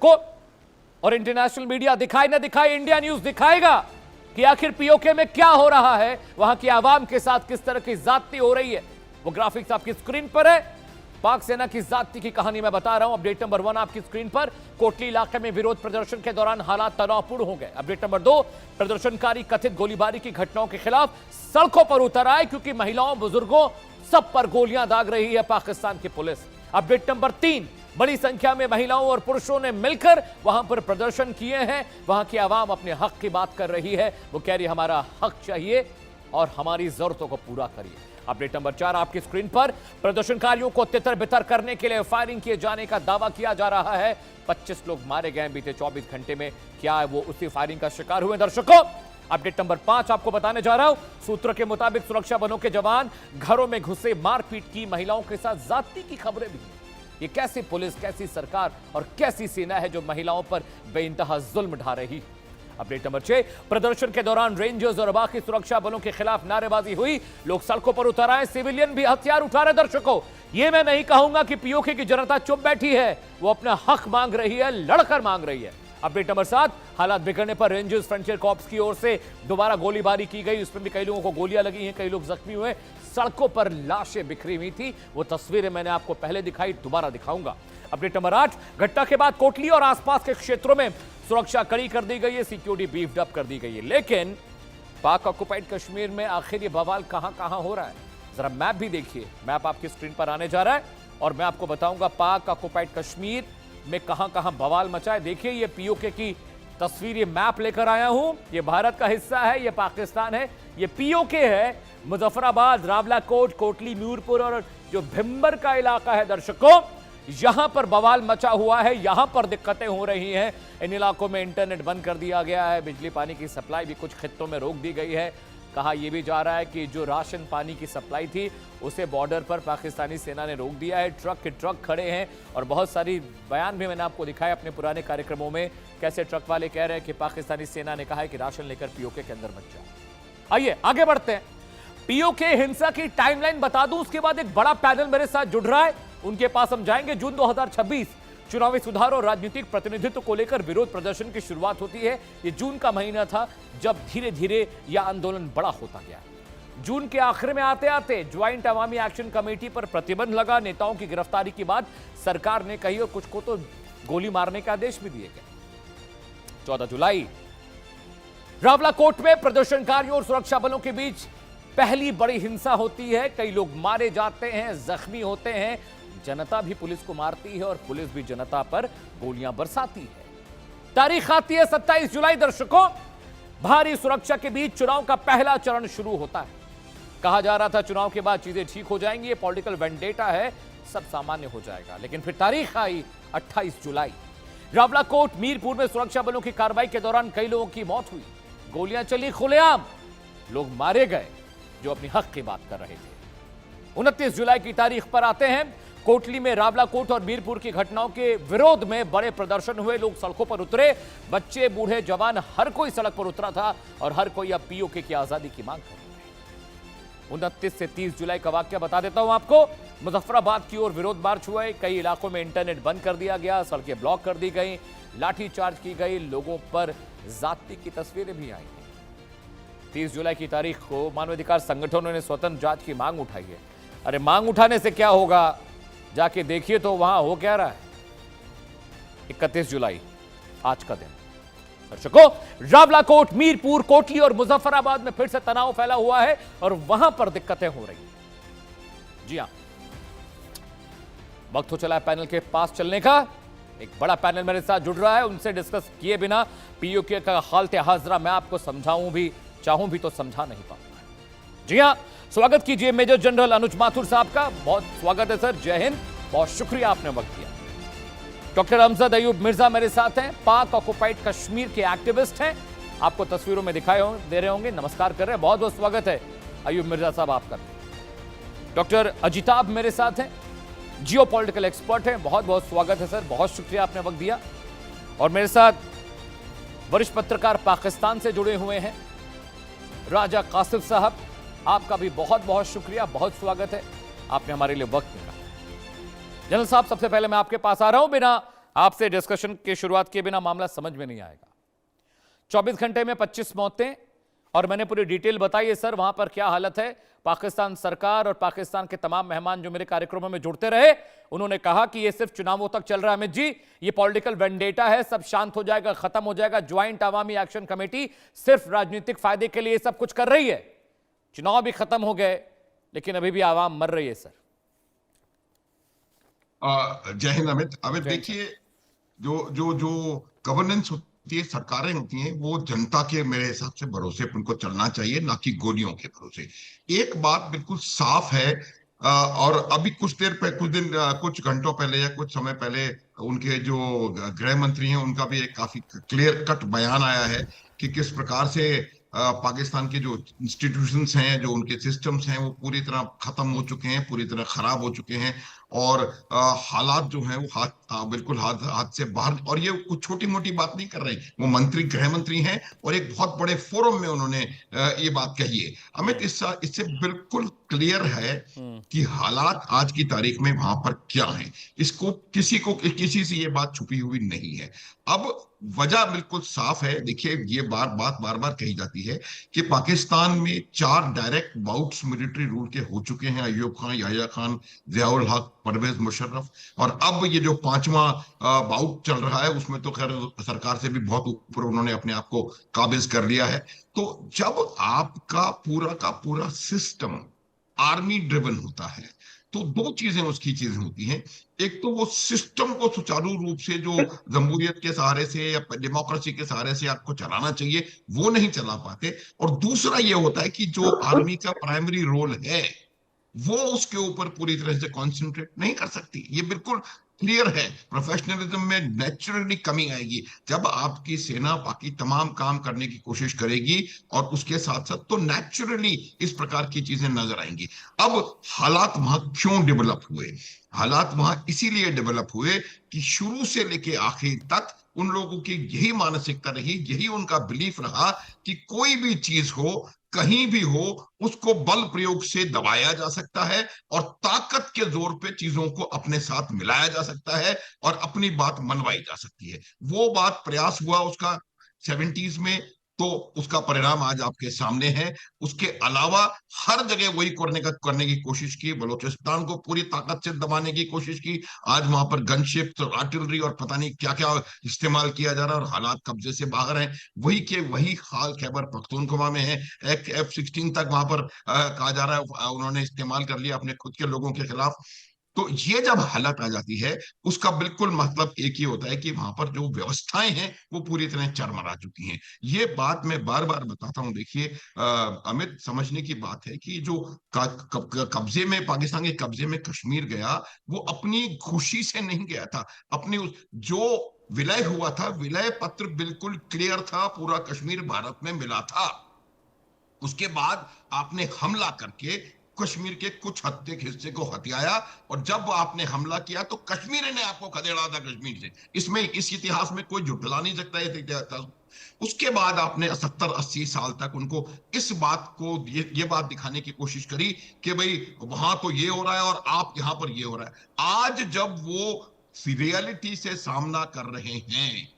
को और international media दिखाए ना दिखाए, इंडिया न्यूज दिखाएगा कि आखिर पीओके में क्या हो रहा है, वहां की आवाम के साथ किस तरह की ज्यादती हो रही है। वो ग्राफिक्स आपकी स्क्रीन पर है। पाक सेना की ज्यादती की कहानी मैं बता रहा हूं। अपडेट नंबर 1 आपकी स्क्रीन पर। कोटली इलाके में विरोध प्रदर्शन के दौरान हालात तनावपूर्ण हो गए। अपडेट नंबर 2, प्रदर्शनकारी कथित गोलीबारी की घटनाओं के खिलाफ सड़कों पर उतर आए क्योंकि महिलाओं बुजुर्गों सब पर गोलियां दाग रही है पाकिस्तान की पुलिस। अपडेट नंबर 3, बड़ी संख्या में महिलाओं और पुरुषों ने मिलकर वहां पर प्रदर्शन किए हैं। वहां की आवाम अपने हक की बात कर रही है। वो कह रही है हमारा हक चाहिए और हमारी जरूरतों को पूरा करिए। अपडेट नंबर 4 आपकी स्क्रीन पर। प्रदर्शनकारियों को तितर बितर करने के लिए फायरिंग किए जाने का दावा किया जा रहा है। 25 लोग मारे गए बीते 24 घंटे में। क्या वो उसी फायरिंग का शिकार हुए? दर्शकों, अपडेट नंबर 5 आपको बताने जा रहा हूं। सूत्रों के मुताबिक सुरक्षा बलों के जवान घरों में घुसे मारपीट की, महिलाओं के साथ जाति की खबरें भी हैं। ये कैसी पुलिस, कैसी सरकार और कैसी सेना है जो महिलाओं पर बेइंतहा जुल्म ढा रही है। अपडेट नंबर 6, प्रदर्शन के दौरान रेंजर्स और बाकी सुरक्षा बलों के खिलाफ नारेबाजी हुई। लोग सड़कों पर उतर आए, सिविलियन भी हथियार उठा रहे। दर्शकों, ये मैं नहीं कहूंगा कि पीओके की जनता चुप बैठी है, वो अपना हक मांग रही है, लड़कर मांग रही है। अपडेट नंबर 7, हालात बिगड़ने पर रेंजर्स फ्रंटियर कॉर्प्स की ओर से दोबारा गोलीबारी की गई। उसमें भी कई लोगों को गोलियां लगी हैं, कई लोग जख्मी हुए। सड़कों पर लाशें बिखरी हुई थी। वो तस्वीरें मैंने आपको पहले दिखाई, दोबारा दिखाऊंगा। अपडेट नंबर 8, घटना के बाद कोटली और आसपास के क्षेत्रों में सुरक्षा कड़ी कर दी गई है, सिक्योरिटी बीफ्ड अप कर दी गई है। लेकिन पाक ऑक्युपाइड कश्मीर में आखिर ये बवाल कहां कहां हो रहा है, जरा मैप भी देखिए। मैप आपकी स्क्रीन पर आने जा रहा है और मैं आपको बताऊंगा पाक ऑक्युपाइड कश्मीर में कहां कहां बवाल मचा है। देखिए, ये पीओके की तस्वीर, ये मैप लेकर आया हूं। ये भारत का हिस्सा है, ये पाकिस्तान है, ये पीओके है। मुजफ्फराबाद, रावलाकोट, कोटली, नूरपुर और जो भिम्बर का इलाका है दर्शकों, यहां पर बवाल मचा हुआ है, यहां पर दिक्कतें हो रही हैं। इन इलाकों में इंटरनेट बंद कर दिया गया है, बिजली पानी की सप्लाई भी कुछ खित्तों में रोक दी गई है। कहा यह भी जा रहा है कि जो राशन पानी की सप्लाई थी उसे बॉर्डर पर पाकिस्तानी सेना ने रोक दिया है। ट्रक के ट्रक खड़े हैं और बहुत सारी बयान भी मैंने आपको दिखाया अपने पुराने कार्यक्रमों में, कैसे ट्रक वाले कह रहे हैं कि पाकिस्तानी सेना ने कहा है कि राशन लेकर पीओके के अंदर मत जाओ। आइए आगे बढ़ते हैं। पीओके हिंसा की टाइमलाइन बता दूं, उसके बाद एक बड़ा पैनल मेरे साथ जुड़ रहा है, उनके पास हम जाएंगे। जून 2026 चुनावी सुधार और राजनीतिक प्रतिनिधित्व को लेकर विरोध प्रदर्शन की शुरुआत होती है। यह जून का महीना था जब धीरे धीरे यह आंदोलन बड़ा होता गया। जून के आखिर में आते आते ज्वाइंट अवामी एक्शन कमेटी पर प्रतिबंध लगा। नेताओं की गिरफ्तारी के बाद सरकार ने कही और कुछ को तो गोली मारने के आदेश भी दिए गए। 14 जुलाई रावलाकोट में प्रदर्शनकारियों और सुरक्षा बलों के बीच पहली बड़ी हिंसा होती है। कई लोग मारे जाते हैं, जख्मी होते हैं। जनता भी पुलिस को मारती है और पुलिस भी जनता पर गोलियां बरसाती है। तारीख आती है 27 जुलाई। दर्शकों, भारी सुरक्षा के बीच चुनाव का पहला चरण शुरू होता है। कहा जा रहा था चुनाव के बाद चीजें ठीक हो जाएंगी, ये पॉलिटिकल वेंडेटा है, सब सामान्य हो जाएगा। लेकिन फिर तारीख आई 28 जुलाई। रावलाकोट, मीरपुर में सुरक्षा बलों की कार्रवाई के दौरान कई लोगों की मौत हुई। गोलियां चली खुलेआम, लोग मारे गए जो अपनी हक की बात कर रहे थे। 29 जुलाई की तारीख पर आते हैं। कोटली में रावलाकोट और मीरपुर की घटनाओं के विरोध में बड़े प्रदर्शन हुए। लोग सड़कों पर उतरे, बच्चे, बूढ़े, जवान, हर कोई सड़क पर उतरा था और हर कोई अब पीओके की आजादी की मांग कर रहा है। 29 से 30 जुलाई का वाक्य बता देता हूं आपको। मुजफ्फराबाद की ओर विरोध मार्च हुए। कई इलाकों में इंटरनेट बंद कर दिया गया, सड़कें ब्लॉक कर दी गई, लाठीचार्ज की गई, लोगों पर जाति की तस्वीरें भी आई। 30 जुलाई की तारीख को मानवाधिकार संगठनों ने स्वतंत्र जांच की मांग उठाई है। अरे मांग उठाने से क्या होगा, जाके देखिए तो वहां हो क्या रहा है। 31 जुलाई आज का दिन। दर्शकों, रावलाकोट, मीरपुर, कोटली और मुजफ्फराबाद में फिर से तनाव फैला हुआ है और वहां पर दिक्कतें हो रही हैं। जी हां, वक्त हो चला है पैनल के पास चलने का। एक बड़ा पैनल मेरे साथ जुड़ रहा है, उनसे डिस्कस किए बिना पीओके का हालत हाजरा मैं आपको समझाऊं भी, चाहूं भी तो समझा नहीं पाऊंगा। जी हां, स्वागत कीजिए मेजर जनरल अनुज माथुर साहब का। बहुत स्वागत है सर, जय हिंद, बहुत शुक्रिया आपने वक्त दिया। डॉक्टर अमजद अयूब मिर्जा मेरे साथ हैं, पाक ऑक्युपाइड कश्मीर के एक्टिविस्ट हैं, आपको तस्वीरों में दिखाए दे रहे होंगे, नमस्कार कर रहे हैं। बहुत बहुत स्वागत है अयूब मिर्जा साहब आपका। डॉक्टर अजिताब मेरे साथ हैं, जियो पॉलिटिकल एक्सपर्ट हैं, बहुत बहुत स्वागत है सर, बहुत शुक्रिया आपने वक्त दिया। और मेरे साथ वरिष्ठ पत्रकार पाकिस्तान से जुड़े हुए हैं राजा कासिफ साहब, आपका भी बहुत बहुत शुक्रिया, बहुत स्वागत है, आपने हमारे लिए वक्त निकाला। जनरल साहब, सबसे पहले मैं आपके पास आ रहा हूं, बिना आपसे डिस्कशन की शुरुआत किए बिना मामला समझ में नहीं आएगा। 24 घंटे में 25 मौतें, और मैंने पूरी डिटेल बताई है सर वहां पर क्या हालत है। पाकिस्तान सरकार और पाकिस्तान के तमाम मेहमान जो मेरे कार्यक्रमों में जुड़ते रहे, उन्होंने कहा कि यह सिर्फ चुनावों तक चल रहा है अमित जी, ये पॉलिटिकल वेंडेटा है, सब शांत हो जाएगा, खत्म हो जाएगा। ज्वाइंट अवामी एक्शन कमेटी सिर्फ राजनीतिक फायदे के लिए सब कुछ कर रही है। चुनाव भी खत्म हो गए लेकिन अभी भी आवाम मर रही है सर। जय हिंद अमित। अमित देखिए, जो जो जो गवर्नेंस होती है, सरकारें होती हैं, वो जनता के मेरे हिसाब से भरोसे पर उनको चलना चाहिए, ना कि गोलियों के भरोसे। एक बात बिल्कुल साफ है, और अभी कुछ घंटों पहले या कुछ समय पहले उनके जो गृह मंत्री हैं उनका भी एक काफी क्लियर कट बयान आया है कि किस प्रकार से पाकिस्तान के जो इंस्टीट्यूशंस हैं, जो उनके सिस्टम्स हैं, वो पूरी तरह खत्म हो चुके हैं, पूरी तरह खराब हो चुके हैं। और हालात जो हैं वो बिल्कुल हाथ से बाहर। और ये कुछ छोटी मोटी बात नहीं कर रहे हैं, वो गृह मंत्री हैं और एक बहुत बड़े फोरम में उन्होंने ये बात कही है। अमित, इससे बिल्कुल क्लियर है कि हालात आज की तारीख में वहां पर क्या हैं। इसको किसी से ये बात छुपी हुई नहीं है। अब वजह बिल्कुल साफ है। देखिए, ये बार बार कही जाती है कि पाकिस्तान में 4 डायरेक्ट बाउट्स मिलिट्री रूल के हो चुके हैं, अयूब खान, याह्या खान, जियाउल हक, परवेज मुशर्रफ, और अब ये जो 5वां बाउट चल रहा है उसमें तो खैर सरकार से भी बहुत ऊपर उन्होंने अपने आप को काबिज कर लिया है। तो जब आपका का पूरा सिस्टम आर्मी ड्रिवन होता है तो 2 चीजें उसकी चीजें होती हैं। एक तो वो सिस्टम को सुचारू रूप से जो जमहूरियत के सहारे से या डेमोक्रेसी के सहारे से आपको चलाना चाहिए, वो नहीं चला पाते। और दूसरा ये होता है कि जो आर्मी का प्राइमरी रोल है वो उसके ऊपर पूरी तरह से कंसंट्रेट नहीं कर सकती। ये बिल्कुल क्लियर है। प्रोफेशनलिज्म में नेचुरली कमी आएगी जब आपकी सेना बाकी तमाम काम करने की कोशिश करेगी, और उसके साथ साथ तो नेचुरली इस प्रकार की चीजें नजर आएंगी। अब हालात वहां क्यों डेवलप हुए? हालात वहां इसीलिए डेवलप हुए कि शुरू से लेके आखिर तक उन लोगों की यही मानसिकता रही, यही उनका बिलीफ रहा कि कोई भी चीज हो, कहीं भी हो, उसको बल प्रयोग से दबाया जा सकता है और ताकत के जोर पे चीजों को अपने साथ मिलाया जा सकता है और अपनी बात मनवाई जा सकती है। वो बात प्रयास हुआ उसका 70s में, तो उसका परिणाम आज आपके सामने है। उसके अलावा हर जगह वही करने की कोशिश की। बलूचिस्तान को पूरी ताकत से दबाने की कोशिश की। आज वहां पर गनशिप्स और आर्टिलरी और पता नहीं क्या क्या इस्तेमाल किया जा रहा है और हालात कब्जे से बाहर हैं। वही हाल खैबर पख्तूनख्वा में है। F-16 तक वहां पर कहा जा रहा है उन्होंने इस्तेमाल कर लिया अपने खुद के लोगों के खिलाफ। तो ये जब हालत आ जाती है, उसका बिल्कुल मतलब एक ही होता है कि वहां पर जो व्यवस्थाएं हैं वो पूरी तरह चरमरा चुकी हैं। ये बात मैं बार बार बताता हूं। देखिए अमित, समझने की बात है कि जो कब्जे में, पाकिस्तान के कब्जे में कश्मीर गया, वो अपनी खुशी से नहीं गया था। अपनी जो विलय हुआ था, विलय पत्र बिल्कुल क्लियर था, पूरा कश्मीर भारत में मिला था। उसके बाद आपने हमला करके कश्मीर के कुछ हिस्से को हथियाया, और जब आपने हमला किया तो कश्मीर ने आपको खदेड़ा था कश्मीर से। इसमें इस इतिहास में कोई झुठला नहीं सकता है। उसके बाद आपने 70-80 साल तक उनको इस बात को, ये बात दिखाने की कोशिश करी कि भाई वहां तो ये हो रहा है और आप यहां पर ये हो रहा है। आज जब वो रियलिटी से सामना कर रहे हैं